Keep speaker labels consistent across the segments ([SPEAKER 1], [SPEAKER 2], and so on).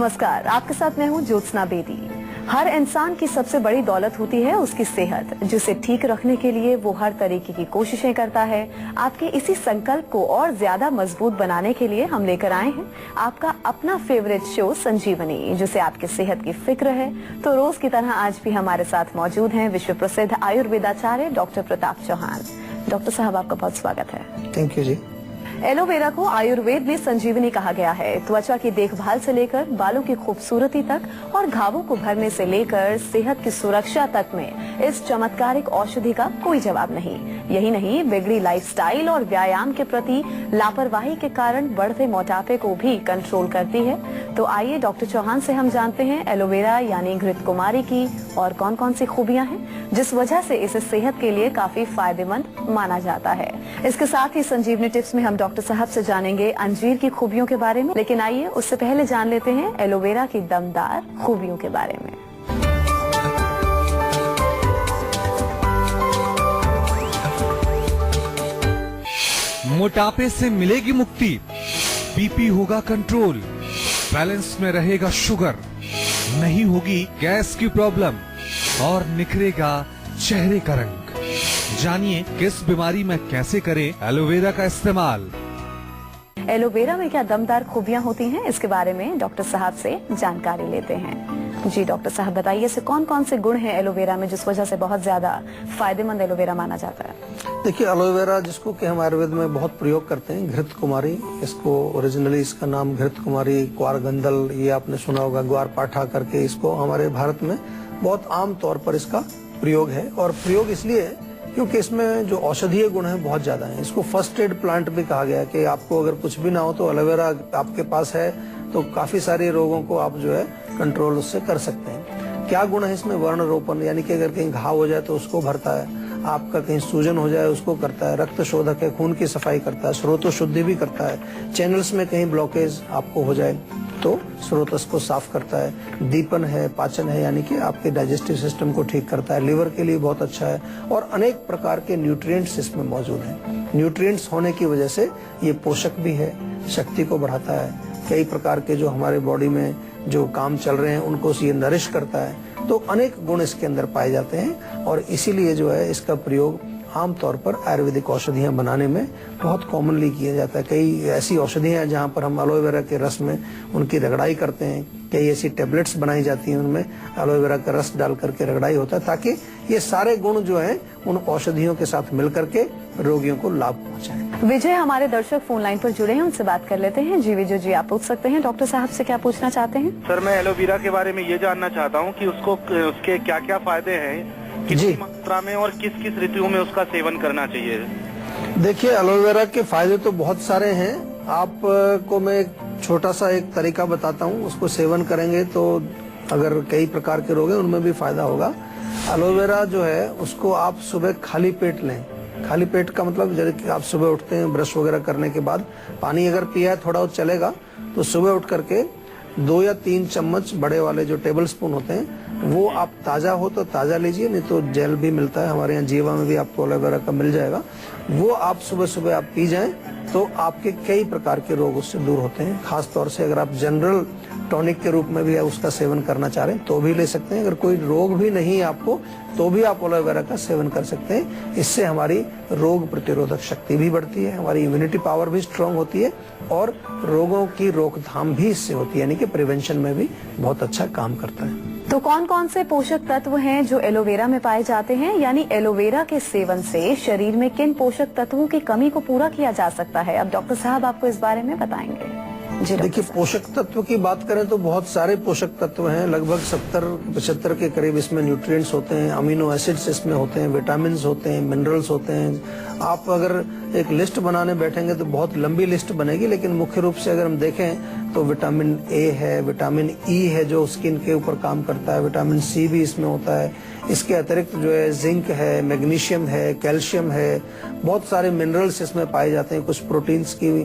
[SPEAKER 1] नमस्कार, आपके साथ मैं हूँ ज्योत्सना बेदी। हर इंसान की सबसे बड़ी दौलत होती है उसकी सेहत, जिसे ठीक रखने के लिए वो हर तरीके की कोशिशें करता है। आपके इसी संकल्प को और ज्यादा मजबूत बनाने के लिए हम लेकर आए हैं आपका अपना फेवरेट शो संजीवनी, जिसे आपकी सेहत की फिक्र है। तो रोज की तरह आज भी हमारे साथ मौजूद हैं विश्व प्रसिद्ध आयुर्वेदाचार्य डॉक्टर प्रताप चौहान। डॉक्टर साहब, आपका बहुत स्वागत है।
[SPEAKER 2] Thank you ji.
[SPEAKER 1] एलोवेरा को आयुर्वेद में संजीवनी कहा गया है। त्वचा की देखभाल से लेकर बालों की खूबसूरती तक और घावों को भरने से लेकर सेहत की सुरक्षा तक में इस चमत्कारिक औषधि का कोई जवाब नहीं। यही नहीं, बिगड़ी लाइफस्टाइल और व्यायाम के प्रति लापरवाही के कारण बढ़ते मोटापे को भी कंट्रोल करती है। तो आइए डॉक्टर चौहान से हम जानते हैं एलोवेरा यानी घृत कुमारी की और कौन कौन सी खूबियां हैं जिस वजह से इसे सेहत के लिए काफी फायदेमंद माना जाता है। इसके साथ ही संजीवनी टिप्स में हम डॉक्टर साहब से जानेंगे अंजीर की खूबियों के बारे में, लेकिन आइए उससे पहले जान लेते हैं एलोवेरा की दमदार खूबियों के बारे में।
[SPEAKER 3] मोटापे से मिलेगी मुक्ति, बीपी होगा कंट्रोल, बैलेंस में रहेगा शुगर, नहीं होगी गैस की प्रॉब्लम और निखरेगा चेहरे का रंग। जानिए किस बीमारी में कैसे करें एलोवेरा का इस्तेमाल।
[SPEAKER 1] एलोवेरा में क्या दमदार खूबियां होती हैं, इसके बारे में डॉक्टर साहब से जानकारी लेते हैं। जी डॉक्टर साहब, बताइए ऐसे कौन कौन से गुण हैं एलोवेरा में जिस वजह से बहुत ज्यादा फायदेमंद एलोवेरा माना जाता है।
[SPEAKER 2] देखिए, एलोवेरा जिसको कि हम आयुर्वेद में बहुत प्रयोग करते हैं, घृत कुमारी, इसको ओरिजिनली इसका नाम घृत कुमारी, ग्वार गंधल, ये आपने सुना होगा, ग्वार पाठा करके इसको हमारे भारत में बहुत आम तौर पर इसका प्रयोग है। और प्रयोग इसलिए है क्योंकि इसमें जो औषधीय गुण है बहुत ज्यादा है। इसको फर्स्ट एड प्लांट भी कहा गया है कि आपको अगर कुछ भी ना हो तो एलोवेरा आपके पास है तो काफी सारे रोगों को आप जो है कंट्रोल उससे कर सकते हैं। क्या गुण है इसमें? वर्ण रोपण, यानी कि अगर कहीं घाव हो जाए तो उसको भरता है, आपका कहीं सूजन हो जाए उसको करता है, रक्त शोधक है, खून की सफाई करता है, स्रोत शुद्धि भी करता है, चैनल्स में कहीं ब्लॉकेज आपको हो जाए तो स्रोतस को साफ करता है, दीपन है, पाचन है, यानी कि आपके डाइजेस्टिव सिस्टम को ठीक करता है, लिवर के लिए बहुत अच्छा है और अनेक प्रकार के न्यूट्रिएंट्स इसमें मौजूद हैं। न्यूट्रिएंट्स होने की वजह से ये पोषक भी है, शक्ति को बढ़ाता है, कई प्रकार के जो हमारे बॉडी में जो काम चल रहे हैं उनको ये नरिश करता है। तो अनेक गुण इसके अंदर पाए जाते हैं और इसीलिए जो है इसका प्रयोग आमतौर पर आयुर्वेदिक औषधियां बनाने में बहुत कॉमनली किया जाता है। कई ऐसी औषधियां हैं जहां पर हम एलोवेरा के रस में उनकी रगड़ाई करते हैं, कई ऐसी टेबलेट्स बनाई जाती हैं उनमें एलोवेरा का रस डाल करके रगड़ाई होता है, ताकि ये सारे गुण जो हैं उन औषधियों के साथ मिल करके रोगियों को लाभ पहुंचाएं।
[SPEAKER 1] विजय हमारे दर्शक फोन लाइन पर जुड़े हैं, उनसे बात कर लेते हैं। जी विजय जी, आप पूछ सकते हैं डॉक्टर साहब से क्या पूछना चाहते हैं।
[SPEAKER 4] सर, मैं एलोवेरा के बारे में ये जानना चाहता हूँ कि उसके क्या क्या फायदे हैं, कितनी मात्रा में और किस किस ऋतुओं में उसका सेवन करना चाहिए।
[SPEAKER 2] देखिए, एलोवेरा के फायदे तो बहुत सारे हैं। आपको मैं एक छोटा सा एक तरीका बताता हूँ, उसको सेवन करेंगे तो अगर कई प्रकार के रोग हैं उनमें भी फायदा होगा। एलोवेरा जो है उसको आप सुबह खाली पेट लें। खाली पेट का मतलब जैसे आप सुबह उठते हैं, ब्रश वगैरह करने के बाद पानी अगर पिया है थोड़ा चलेगा, तो सुबह उठ करके 2 या 3 चम्मच बड़े वाले जो टेबल स्पून होते हैं वो आप ताजा हो तो ताजा लीजिए, नहीं तो जेल भी मिलता है, हमारे यहाँ जीवा में भी आपको एलोवेरा का मिल जाएगा, वो आप सुबह सुबह आप पी जाएं तो आपके कई प्रकार के रोग उससे दूर होते हैं। खास तौर से अगर आप जनरल टॉनिक के रूप में भी उसका सेवन करना चाह रहे हैं तो भी ले सकते हैं। अगर कोई रोग भी नहीं है आपको तो भी आप एलोवेरा का सेवन कर सकते हैं। इससे हमारी रोग प्रतिरोधक शक्ति भी बढ़ती है, हमारी इम्यूनिटी पावर भी स्ट्रांग होती है और रोगों की रोकथाम भी इससे होती है, यानी कि प्रिवेंशन में भी बहुत अच्छा काम करता है।
[SPEAKER 1] तो कौन कौन से पोषक तत्व हैं जो एलोवेरा में पाए जाते हैं, यानी एलोवेरा के सेवन से शरीर में किन पोषक तत्वों की कमी को पूरा किया जा सकता है? अब डॉक्टर साहब आपको इस बारे में बताएंगे। जी
[SPEAKER 2] देखिए, पोषक तत्व की बात करें तो बहुत सारे पोषक तत्व हैं, लगभग 70-75 के करीब इसमें न्यूट्रिएंट्स होते हैं, अमीनो एसिड्स इसमें होते हैं, विटामिन होते हैं, मिनरल्स होते हैं। आप अगर एक लिस्ट बनाने बैठेंगे तो बहुत लंबी लिस्ट बनेगी, लेकिन मुख्य रूप से अगर हम देखें तो विटामिन ए है, विटामिन ई है जो स्किन के ऊपर काम करता है, विटामिन सी भी इसमें होता है। इसके अतिरिक्त जो है जिंक है, मैग्नीशियम है, कैल्शियम है, बहुत सारे मिनरल्स इसमें पाए जाते हैं, कुछ प्रोटीन्स की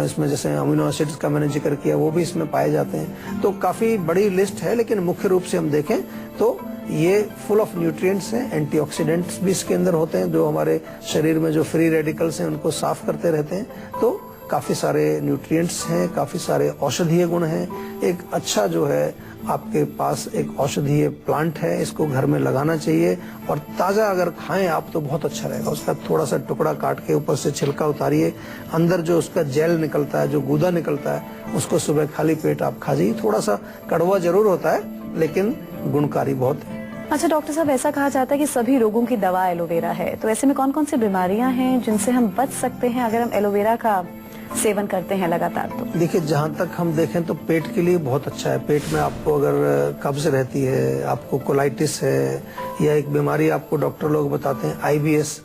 [SPEAKER 2] इसमें जैसे अमीनो एसिड्स का मैंने जिक्र किया वो भी इसमें पाए जाते हैं। तो काफी बड़ी लिस्ट है, लेकिन मुख्य रूप से हम देखें तो ये फुल ऑफ न्यूट्रिएंट्स हैं। एंटीऑक्सीडेंट्स भी इसके अंदर होते हैं जो हमारे शरीर में जो फ्री रेडिकल्स हैं उनको साफ करते रहते हैं। तो काफी सारे न्यूट्रिएंट्स हैं, काफी सारे औषधीय गुण हैं। एक अच्छा जो है आपके पास एक औषधीय प्लांट है, इसको घर में लगाना चाहिए और ताजा अगर खाएं आप तो बहुत अच्छा रहेगा। उसका थोड़ा सा टुकड़ा काट के ऊपर से छिलका उतारिए, अंदर जो उसका जेल निकलता है, जो गूदा निकलता है, उसको सुबह खाली पेट आप खा जाइए। थोड़ा सा कड़वा जरूर होता है लेकिन गुणकारी बहुत है।
[SPEAKER 1] अच्छा डॉक्टर साहब, ऐसा कहा जाता है कि सभी रोगों की दवा एलोवेरा है, तो ऐसे में कौन कौन सी बीमारियां हैं जिनसे हम बच सकते हैं अगर हम एलोवेरा का सेवन करते हैं लगातार? तो
[SPEAKER 2] देखिए, जहाँ तक हम देखें तो पेट के लिए बहुत अच्छा है। पेट में आपको अगर कब्ज रहती है, आपको कोलाइटिस है, या एक बीमारी आपको डॉक्टर लोग बताते हैं IBS,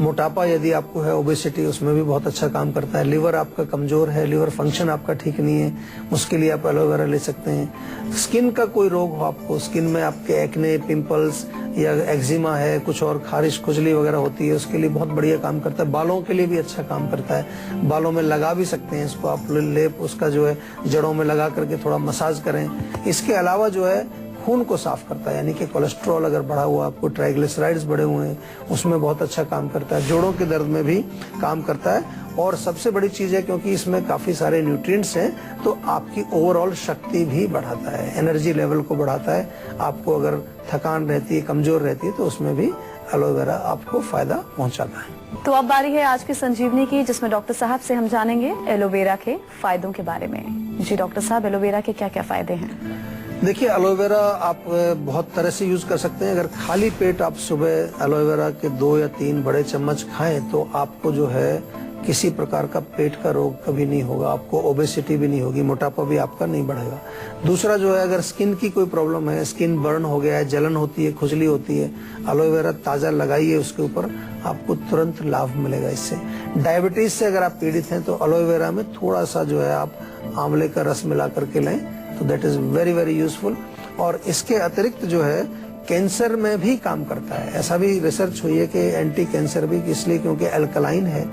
[SPEAKER 2] मोटापा यदि आपको है, ओबेसिटी, उसमें भी बहुत अच्छा काम करता है। लिवर आपका कमजोर है, लिवर फंक्शन आपका ठीक नहीं है, उसके लिए आप एलोवेरा ले सकते हैं। स्किन का कोई रोग हो आपको, स्किन में आपके एक्ने, पिंपल्स या एक्जिमा है, कुछ और खारिश खुजली वगैरह होती है, उसके लिए बहुत बढ़िया काम करता है। बालों के लिए भी अच्छा काम करता है, बालों में लगा भी सकते हैं इसको आप, लेप उसका जो है जड़ों में लगा करके थोड़ा मसाज करें। इसके अलावा जो है खून को साफ करता है, यानी कि कोलेस्ट्रॉल अगर बढ़ा हुआ, आपको ट्राइग्लिसराइड्स बढ़े हुए हैं, उसमें बहुत अच्छा काम करता है। जोड़ों के दर्द में भी काम करता है और सबसे बड़ी चीज है क्योंकि इसमें काफी सारे न्यूट्रिएंट्स हैं तो आपकी ओवरऑल शक्ति भी बढ़ाता है, एनर्जी लेवल को बढ़ाता है। आपको अगर थकान रहती है, कमजोर रहती है, तो उसमें भी एलोवेरा आपको फायदा पहुंचाता है।
[SPEAKER 1] तो अब बारी है आज की संजीवनी की, जिसमें डॉक्टर साहब से हम जानेंगे एलोवेरा के फायदों के बारे में। जी डॉक्टर साहब, एलोवेरा के क्या क्या फायदे हैं?
[SPEAKER 2] देखिए, एलोवेरा आप बहुत तरह से यूज कर सकते हैं। अगर खाली पेट आप सुबह एलोवेरा के 2 या 3 बड़े चम्मच खाएं तो आपको जो है किसी प्रकार का पेट का रोग कभी नहीं होगा, आपको ओबेसिटी भी नहीं होगी, मोटापा भी आपका नहीं बढ़ेगा। दूसरा जो है, अगर स्किन की कोई प्रॉब्लम है, स्किन बर्न हो गया है, जलन होती है, खुजली होती है, एलोवेरा ताजा लगाइए उसके ऊपर, आपको तुरंत लाभ मिलेगा इससे। डायबिटीज से अगर आप पीड़ित हैं तो एलोवेरा में थोड़ा सा जो है आप आंवले का रस मिला करके लें तो that is very very useful. और इसके अतिरिक्त जो है कैंसर में भी काम करता है। ऐसा भी रिसर्च हुई है कि एंटी कैंसर भी, इसलिए क्योंकि अल्कलाइन है,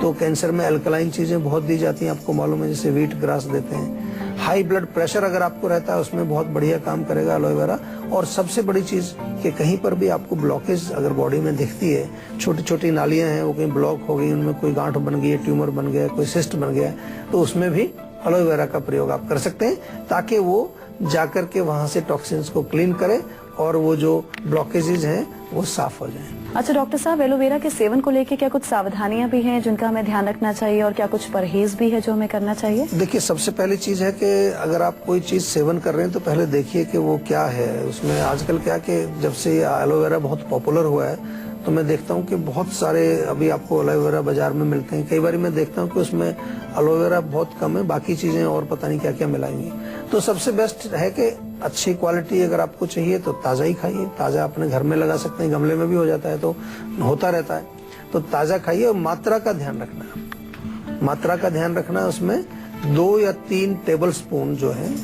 [SPEAKER 2] तो कैंसर में अल्कलाइन चीजें बहुत दी जाती हैं, आपको मालूम है, जैसे व्हीट ग्रास देते हैं। हाई ब्लड प्रेशर अगर आपको रहता है उसमें बहुत बढ़िया काम करेगा एलोवेरा। और सबसे बड़ी चीज कि कहीं पर भी आपको ब्लॉकेज अगर बॉडी में दिखती है, छोटी छोटी नालियां हैं वो कहीं ब्लॉक हो गई, उनमें कोई गांठ बन गई है, ट्यूमर बन गया, कोई सिस्ट बन गया, तो उसमें भी एलोवेरा का प्रयोग आप कर सकते हैं ताकि वो जाकर के वहां से टॉक्सिन्स को क्लीन करे और वो जो ब्लॉकेजेज हैं वो साफ हो जाएं।
[SPEAKER 1] अच्छा डॉक्टर साहब, एलोवेरा के सेवन को लेके क्या कुछ सावधानियां भी हैं जिनका हमें ध्यान रखना चाहिए और क्या कुछ परहेज भी है जो हमें करना चाहिए?
[SPEAKER 2] देखिए, सबसे पहली चीज है कि अगर आप कोई चीज सेवन कर रहे हैं तो पहले देखिए कि वो क्या है उसमें। आजकल क्या कि जब से एलोवेरा बहुत पॉपुलर हुआ है तो मैं देखता हूँ कि बहुत सारे अभी आपको एलोवेरा बाजार में मिलते हैं। कई बार मैं देखता हूँ कि उसमें एलोवेरा बहुत कम है, बाकी चीजें और पता नहीं क्या क्या मिलाएंगी। तो सबसे बेस्ट है कि अच्छी क्वालिटी अगर आपको चाहिए तो ताजा ही खाइए। ताजा अपने घर में लगा सकते हैं, गमले में भी हो जाता है तो होता रहता है, तो ताजा खाइए। और मात्रा का ध्यान रखना है, मात्रा का ध्यान रखना है। उसमें 2 या 3 टेबल स्पून जो है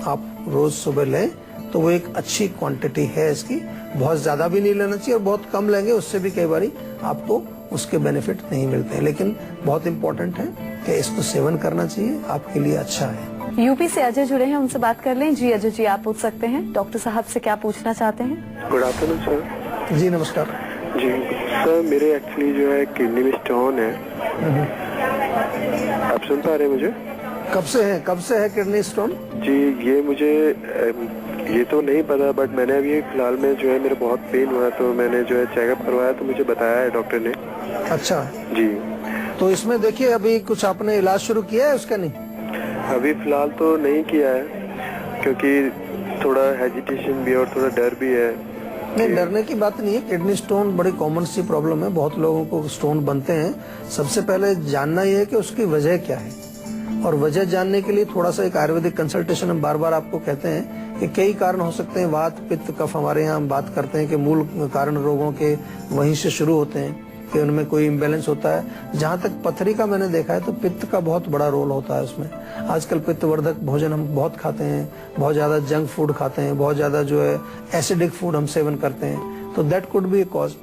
[SPEAKER 2] आप रोज सुबह लें तो वो एक अच्छी क्वांटिटी है इसकी। बहुत ज्यादा भी नहीं लेना चाहिए और बहुत कम लेंगे उससे भी कई बार आपको उसके बेनिफिट नहीं मिलते हैं। लेकिन बहुत इम्पोर्टेंट है कि इसको सेवन करना चाहिए, आपके लिए अच्छा है।
[SPEAKER 1] यूपी से अजय जुड़े हैं, उनसे बात कर लें। जी अजय जी, आप पूछ सकते हैं डॉक्टर साहब से क्या पूछना चाहते हैं?
[SPEAKER 5] Good afternoon sir.
[SPEAKER 2] जी नमस्कार।
[SPEAKER 5] जी सर, मेरे एक्चुअली जो है किडनी में स्टोन है। आप सुन पा रहे हैं मुझे?
[SPEAKER 2] कब से है किडनी स्टोन?
[SPEAKER 5] जी ये मुझे ये तो नहीं पता, बट मैंने अभी फिलहाल में जो है मेरे बहुत पेन हुआ तो मैंने जो है चेकअप करवाया तो मुझे बताया है डॉक्टर ने।
[SPEAKER 2] अच्छा
[SPEAKER 5] जी,
[SPEAKER 2] तो इसमें देखिए अभी कुछ आपने इलाज शुरू किया है उसका? नहीं,
[SPEAKER 5] अभी फिलहाल तो नहीं किया है क्योंकि थोड़ा हेजिटेशन भी है और थोड़ा डर भी है।
[SPEAKER 2] नहीं, डरने की बात नहीं है। किडनी स्टोन बड़ी कॉमन सी प्रॉब्लम है, बहुत लोगों को स्टोन बनते हैं। सबसे पहले जानना यह है कि उसकी वजह क्या है, और वजह जानने के लिए थोड़ा सा एक आयुर्वेदिक कंसल्टेशन हम बार बार आपको कहते हैं कि कई कारण हो सकते हैं। वात, पित्त, कफ, हमारे यहाँ हम बात करते हैं कि मूल कारण रोगों के वहीं से शुरू होते हैं कि उनमें कोई इम्बेलेंस होता है। जहाँ तक पथरी का मैंने देखा है तो पित्त का बहुत बड़ा रोल होता है उसमें। आजकल पित्तवर्धक भोजन हम बहुत खाते हैं, बहुत ज्यादा जंक फूड खाते हैं, बहुत ज्यादा जो है एसिडिक फूड हम सेवन करते हैं, तो that could be A cause.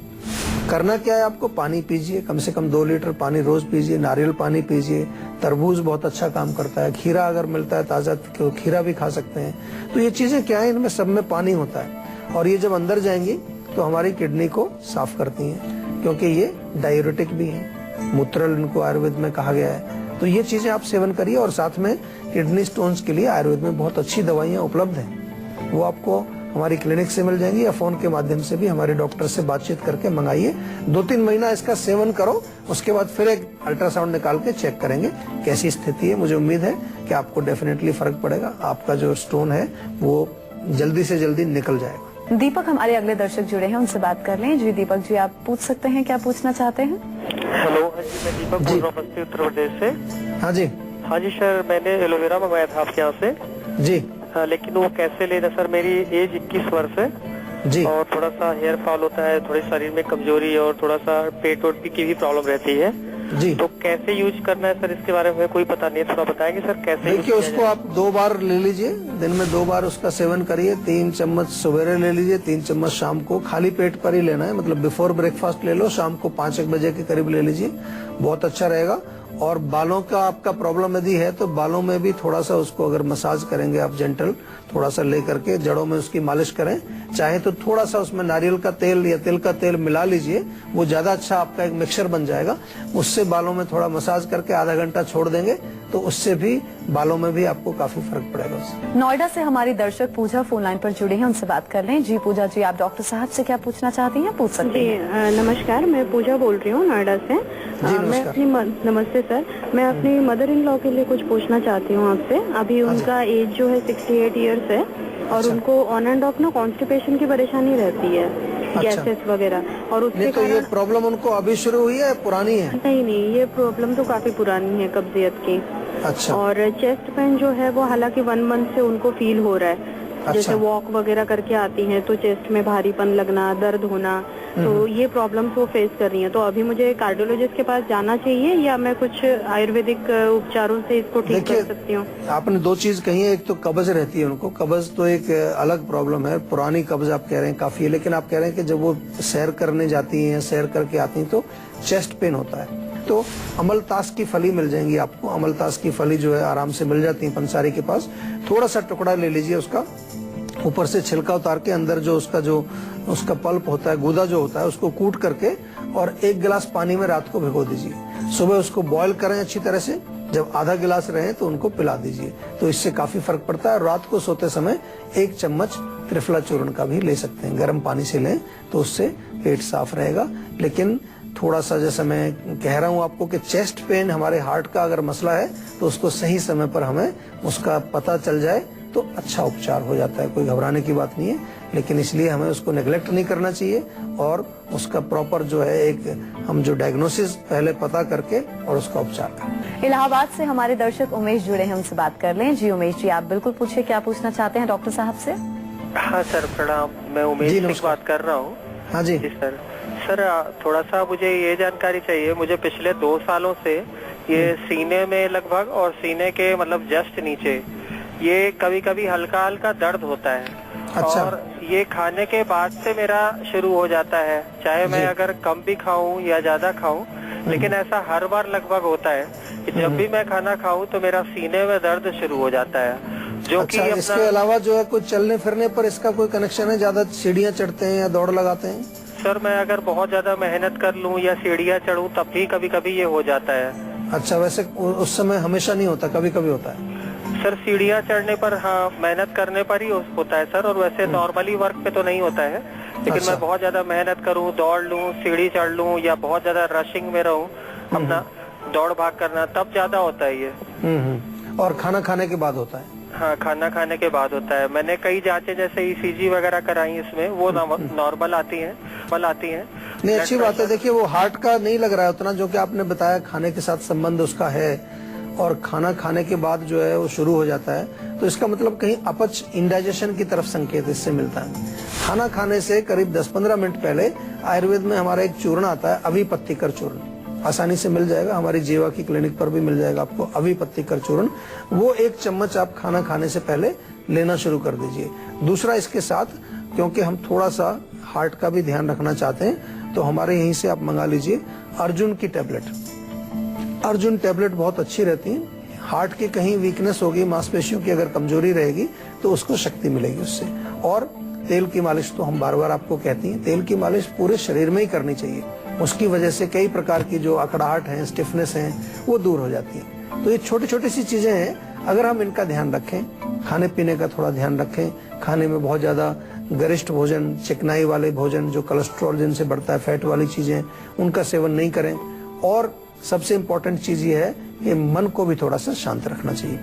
[SPEAKER 2] करना क्या है, आपको पानी पीजिए, कम से कम 2 लीटर पानी रोज पीजिए, नारियल पानी पीजिए, तरबूज बहुत अच्छा काम करता है, खीरा अगर मिलता है ताजा तो खीरा भी खा सकते हैं। तो ये चीजें क्या है, इनमें सब में पानी होता है और ये जब अंदर जाएंगी तो हमारी किडनी को साफ करती हैं, क्योंकि ये डायूरेटिक भी है। मूत्रल इनको आयुर्वेद में कहा गया है। तो ये चीजें आप सेवन करिए। और साथ में किडनी स्टोन्स के लिए आयुर्वेद में बहुत अच्छी दवाइयाँ उपलब्ध हैं, वो आपको हमारी क्लिनिक से मिल जाएंगी या फोन के माध्यम से भी हमारे डॉक्टर से बातचीत करके मंगाइए। 2-3 महीना इसका सेवन करो, उसके बाद फिर एक अल्ट्रासाउंड निकाल के चेक करेंगे कैसी स्थिति है। मुझे उम्मीद है कि आपको डेफिनेटली फर्क पड़ेगा, आपका जो स्टोन है वो जल्दी से जल्दी निकल जाएगा।
[SPEAKER 1] दीपक, हमारे अगले दर्शक जुड़े हैं, उनसे बात कर लें। जी दीपक जी, आप पूछ सकते हैं, क्या पूछना चाहते हैं?
[SPEAKER 6] हेलो, हाँ जी, मैं दीपक बोल रहा हूँ बस्ती उत्तर प्रदेश से।
[SPEAKER 2] हाँ जी।
[SPEAKER 6] हाँ जी सर, मैंने एलोवेरा मंगवाया था आपके यहाँ से
[SPEAKER 2] जी।
[SPEAKER 6] हाँ, लेकिन वो कैसे लेना सर? मेरी एज 21 वर्ष है
[SPEAKER 2] जी।
[SPEAKER 6] और थोड़ा सा हेयर फॉल होता है, थोड़ी शरीर में कमजोरी और थोड़ा सा पेट वोट की भी प्रॉब्लम रहती है
[SPEAKER 2] जी।
[SPEAKER 6] तो कैसे यूज करना है सर? इसके बारे में कोई पता नहीं है, थोड़ा बताएंगे सर कैसे?
[SPEAKER 2] देखिए, उसको आप 2 बार ले लीजिए, दिन में 2 बार उसका सेवन करिए। 3 चम्मच सवेरे ले लीजिए, 3 चम्मच शाम को। खाली पेट पर ही लेना है, मतलब बिफोर ब्रेकफास्ट ले लो, शाम को 5-1 बजे के करीब ले लीजिए, बहुत अच्छा रहेगा। और बालों का आपका प्रॉब्लम यदि है तो बालों में भी थोड़ा सा उसको अगर मसाज करेंगे आप, जेंटल थोड़ा सा ले करके जड़ों में उसकी मालिश करें। चाहे तो थोड़ा सा उसमें नारियल का तेल या तिल का तेल मिला लीजिए, वो ज्यादा अच्छा आपका एक मिक्सचर बन जाएगा। उससे बालों में थोड़ा मसाज करके आधा घंटा छोड़ देंगे तो उससे भी बालों में भी आपको काफी फर्क पड़ेगा उससे।
[SPEAKER 1] नोएडा से हमारी दर्शक पूजा फोन लाइन पर जुड़ी हैं, उनसे बात कर लें। जी पूजा जी, आप डॉक्टर साहब से क्या पूछना चाहती हैं? पूछ सकती हैं।
[SPEAKER 7] नमस्कार, मैं पूजा बोल रही हूँ नोएडा से। मैं अपनी नमस्ते सर, मैं अपनी मदर इन लॉ के लिए कुछ पूछना चाहती हूँ आपसे। अभी उनका एज जो है 68 इयर्स है और उनको ऑन एंड ऑफ ना कॉन्स्टिपेशन की परेशानी रहती है, गैसेस वगैरह। और उसके
[SPEAKER 2] तो ये प्रॉब्लम उनको अभी शुरू हुई है, पुरानी है?
[SPEAKER 7] नहीं, ये प्रॉब्लम तो काफी पुरानी है, कब्जियत की।
[SPEAKER 2] अच्छा।
[SPEAKER 7] और चेस्ट पेन जो है वो हालांकि 1 मंथ से उनको फील हो रहा है।
[SPEAKER 2] अच्छा।
[SPEAKER 7] जैसे वॉक वगैरह करके आती हैं तो चेस्ट में भारीपन लगना, दर्द होना, तो ये प्रॉब्लम्स वो फेस कर रही हैं। तो अभी मुझे कार्डियोलॉजिस्ट के पास जाना चाहिए या मैं कुछ आयुर्वेदिक उपचारों से इसको ठीक कर सकती हूँ?
[SPEAKER 2] आपने 2 चीज कही है, एक तो कब्ज रहती है उनको। कब्ज तो एक अलग प्रॉब्लम है, पुरानी कब्ज आप कह रहे हैं काफी है, लेकिन आप कह रहे हैं कि जब वो सैर करने जाती हैं, सैर करके आती हैं तो चेस्ट पेन होता है। तो अमलतास की फली मिल जाएंगी आपको, अमलतास की फली जो है आराम से मिल जाती है पंसारी के पास। थोड़ा सा टुकड़ा ले लीजिए उसका, ऊपर से छिलका उतार के अंदर जो उसका पल्प होता है, गूदा जो होता है, उसको कूट करके और 1 गिलास पानी में रात को भिगो दीजिए। सुबह उसको बॉईल करें अच्छी तरह से, जब आधा गिलास रहे तो उनको पिला दीजिए, तो इससे काफी फर्क पड़ता है। रात को सोते समय 1 चम्मच त्रिफला चूर्ण का भी ले सकते हैं, गर्म पानी से लें तो उससे पेट साफ रहेगा। लेकिन थोड़ा सा, जैसा मैं कह रहा हूँ आपको कि चेस्ट पेन हमारे हार्ट का अगर मसला है तो उसको सही समय पर हमें उसका पता चल जाए तो अच्छा उपचार हो जाता है, कोई घबराने की बात नहीं है। लेकिन इसलिए हमें उसको नेग्लेक्ट नहीं करना चाहिए और उसका प्रॉपर जो है एक हम जो डायग्नोसिस पहले पता करके और उसका उपचार करें।
[SPEAKER 1] इलाहाबाद से हमारे दर्शक उमेश जुड़े हैं, उनसे बात कर लें। जी उमेश जी, आप बिल्कुल पूछिए, क्या पूछना चाहते हैं डॉक्टर साहब से?
[SPEAKER 6] हाँ सर, प्रणाम, मैं उमेश सिंह बात कर रहा हूँ।
[SPEAKER 2] हाँ जी।
[SPEAKER 6] सर, थोड़ा सा मुझे ये जानकारी चाहिए। मुझे पिछले 2 सालों से ये सीने में लगभग और सीने के मतलब जस्ट नीचे ये कभी कभी हल्का हल्का दर्द होता है।
[SPEAKER 2] अच्छा।
[SPEAKER 6] और ये खाने के बाद से मेरा शुरू हो जाता है, चाहे मैं अगर कम भी खाऊं या ज्यादा खाऊं, लेकिन ऐसा हर बार लगभग होता है कि जब भी मैं खाना खाऊं तो मेरा सीने में दर्द शुरू हो जाता है। जो
[SPEAKER 2] अच्छा,
[SPEAKER 6] कि
[SPEAKER 2] इसके अलावा जो है कुछ चलने फिरने पर इसका कोई कनेक्शन है? ज्यादा सीढ़ियाँ चढ़ते हैं या दौड़ लगाते हैं?
[SPEAKER 6] सर, मैं अगर बहुत ज्यादा मेहनत कर लूं या सीढ़ियाँ चढ़ूं तब भी कभी कभी ये हो जाता है।
[SPEAKER 2] अच्छा, वैसे उस समय हमेशा नहीं होता, कभी कभी होता है?
[SPEAKER 6] सर, सीढ़ियाँ चढ़ने पर, हाँ, मेहनत करने पर ही होता है सर, और वैसे नॉर्मली वर्क पे तो नहीं होता है। लेकिन
[SPEAKER 2] अच्छा।
[SPEAKER 6] मैं बहुत ज्यादा मेहनत करूं, दौड़ लूं, सीढ़ी चढ़ लूं या बहुत ज्यादा रशिंग में रहूं, अपना दौड़ भाग करना, तब ज्यादा होता है ये।
[SPEAKER 2] और खाना खाने के बाद होता है?
[SPEAKER 6] हाँ, खाना खाने के बाद होता है। मैंने कई जांचें जैसे ECG वगैरह कराई, इसमें वो नॉर्मल आती हैं।
[SPEAKER 2] नहीं, अच्छी बात है। देखिए, वो हार्ट का नहीं लग रहा है उतना, जो कि आपने बताया खाने के साथ संबंध उसका है, और खाना खाने के बाद जो है वो शुरू हो जाता है, तो इसका मतलब कहीं अपच, इंडाइजेशन की तरफ संकेत इससे मिलता है। खाना खाने से करीब 10-15 मिनट पहले आयुर्वेद में हमारा एक चूर्ण आता है, अभिपत्तिकर चूर्ण, आसानी से मिल जाएगा, हमारी जीवा की क्लिनिक पर भी मिल जाएगा आपको अभिपत्तिकर चूर्ण। वो 1 चम्मच आप खाना खाने से पहले लेना शुरू कर दीजिए। दूसरा, इसके साथ क्योंकि हम थोड़ा सा हार्ट का भी ध्यान रखना चाहते हैं तो हमारे यहीं से आप मंगा लीजिए अर्जुन की टैबलेट। अर्जुन टैबलेट बहुत अच्छी रहती है। हार्ट की कहीं वीकनेस होगी, मांसपेशियों की अगर कमजोरी रहेगी तो उसको शक्ति मिलेगी उससे। और तेल की मालिश तो हम बार बार आपको कहती हैं, तेल की मालिश पूरे शरीर में ही करनी चाहिए। उसकी वजह से कई प्रकार की जो अकड़ाहट है, स्टिफनेस है, वो दूर हो जाती है। तो ये छोटी छोटी सी चीजें हैं, अगर हम इनका ध्यान रखें, खाने पीने का थोड़ा ध्यान रखें, खाने में बहुत ज्यादा गरिष्ठ भोजन, चिकनाई वाले भोजन, जो कोलेस्ट्रॉल जिनसे बढ़ता है, फैट वाली चीजें, उनका सेवन नहीं करें। और सबसे इम्पोर्टेंट चीज ये है कि मन को भी थोड़ा सा शांत रखना चाहिए।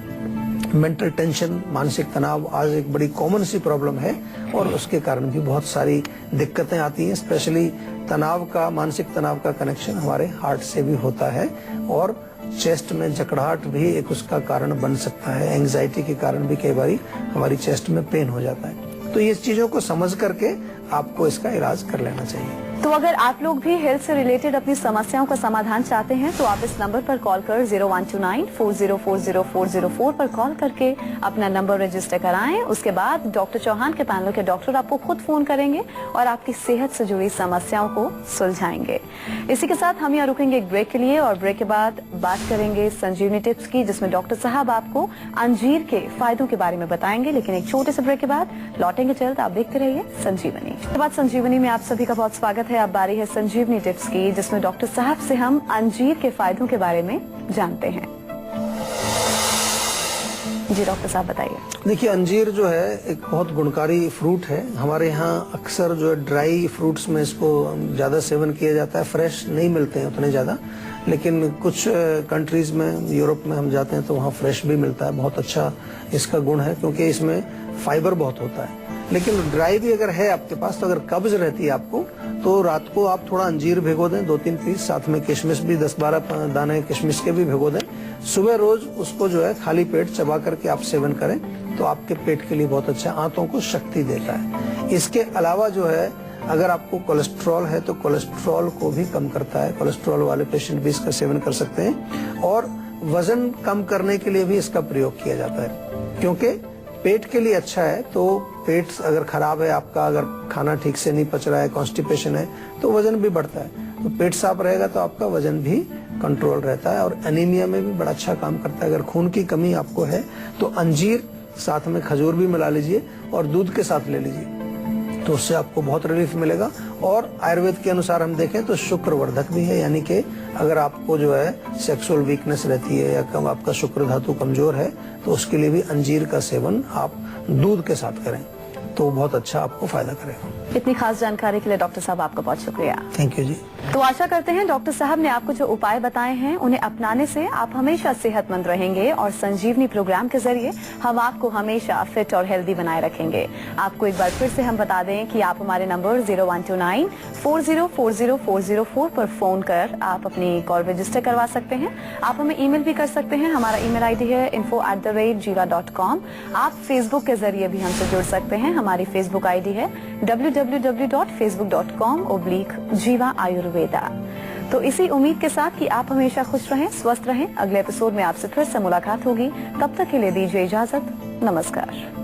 [SPEAKER 2] मेंटल टेंशन, मानसिक तनाव आज एक बड़ी कॉमन सी प्रॉब्लम है और उसके कारण भी बहुत सारी दिक्कतें आती हैं। स्पेशली तनाव का, मानसिक तनाव का कनेक्शन हमारे हार्ट से भी होता है और चेस्ट में जकड़ाहट भी एक उसका कारण बन सकता है। एंजाइटी के कारण भी कई बार हमारी चेस्ट में पेन हो जाता है। तो ये चीजों को समझ करके आपको इसका इलाज कर लेना चाहिए।
[SPEAKER 1] तो अगर आप लोग भी हेल्थ से रिलेटेड अपनी समस्याओं का समाधान चाहते हैं तो आप इस नंबर पर कॉल कर 0129404004 पर कॉल करके अपना नंबर रजिस्टर कराएं। उसके बाद डॉक्टर चौहान के पैनल के डॉक्टर आपको खुद फोन करेंगे और आपकी सेहत से जुड़ी समस्याओं को सुलझाएंगे। इसी के साथ हम यहाँ रुकेंगे एक ब्रेक के लिए और ब्रेक के बाद बात करेंगे संजीवनी टिप्स की, जिसमें डॉक्टर साहब आपको अंजीर के फायदों के बारे में बताएंगे। लेकिन एक छोटे से ब्रेक के बाद लौटेंगे जल्द। आप देखते रहिए संजीवनी। इसके बाद संजीवनी में आप सभी का बहुत स्वागत है। अब बारी है संजीवनी टिप्स की, जिसमें डॉक्टर साहब से हम अंजीर के फायदों के बारे में जानते हैं। जी डॉक्टर साहब बताइए।
[SPEAKER 2] देखिए, अंजीर जो है एक बहुत गुणकारी फ्रूट है। हमारे यहाँ अक्सर जो है ड्राई फ्रूट्स में इसको ज्यादा सेवन किया जाता है, फ्रेश नहीं मिलते हैं उतने ज्यादा। लेकिन कुछ कंट्रीज में, यूरोप में हम जाते हैं तो वहाँ फ्रेश भी मिलता है। बहुत अच्छा इसका गुण है क्योंकि इसमें फाइबर बहुत होता है। लेकिन ड्राई भी अगर है आपके पास, तो अगर कब्ज रहती है आपको, तो रात को आप थोड़ा अंजीर भिगो दें, 2-3 पीस, साथ में किशमिश भी 10-12 दाने किशमिश के भी भिगो दें। सुबह रोज उसको जो है खाली पेट चबा करके आप सेवन करें तो आपके पेट के लिए बहुत अच्छा, आंतों को शक्ति देता है। इसके अलावा जो है, अगर आपको कोलेस्ट्रॉल है तो कोलेस्ट्रॉल को भी कम करता है। कोलेस्ट्रॉल वाले पेशेंट भी इसका सेवन कर सकते हैं। और वजन कम करने के लिए भी इसका प्रयोग किया जाता है, क्योंकि पेट के लिए अच्छा है। तो पेट अगर खराब है आपका, अगर खाना ठीक से नहीं पच रहा है, कॉन्स्टिपेशन है, तो वजन भी बढ़ता है। तो पेट साफ रहेगा तो आपका वजन भी कंट्रोल रहता है। और एनीमिया में भी बड़ा अच्छा काम करता है। अगर खून की कमी आपको है तो अंजीर, साथ में खजूर भी मिला लीजिए और दूध के साथ ले लीजिए, तो उससे आपको बहुत रिलीफ मिलेगा। और आयुर्वेद के अनुसार हम देखें तो शुक्रवर्धक भी है, यानी कि अगर आपको जो है सेक्सुअल वीकनेस रहती है या कम आपका शुक्र धातु कमजोर है, तो उसके लिए भी अंजीर का सेवन आप दूध के साथ करें तो बहुत अच्छा आपको फायदा करेगा।
[SPEAKER 1] इतनी खास जानकारी के लिए डॉक्टर साहब आपका बहुत शुक्रिया।
[SPEAKER 2] थैंक यू जी।
[SPEAKER 1] तो आशा करते हैं डॉक्टर साहब ने आपको जो उपाय बताए हैं उन्हें अपनाने से आप हमेशा सेहतमंद रहेंगे और संजीवनी प्रोग्राम के जरिए हम आपको हमेशा फिट और हेल्दी बनाए रखेंगे। आपको एक बार फिर से हम बता दें कि आप हमारे नंबर 0129404004 पर फोन कर आप अपनी कॉल रजिस्टर करवा सकते हैं। आप हमें ईमेल भी कर सकते हैं। हमारा ईमेल आईडी है info@jiva.com। आप फेसबुक के जरिए भी हमसे जुड़ सकते हैं। हमारी फेसबुक आईडी है www.facebook.com/jiva ayurveda। तो इसी उम्मीद के साथ कि आप हमेशा खुश रहें, स्वस्थ रहें। अगले एपिसोड में आपसे फिर से मुलाकात होगी। तब तक के लिए दीजिए इजाजत। नमस्कार।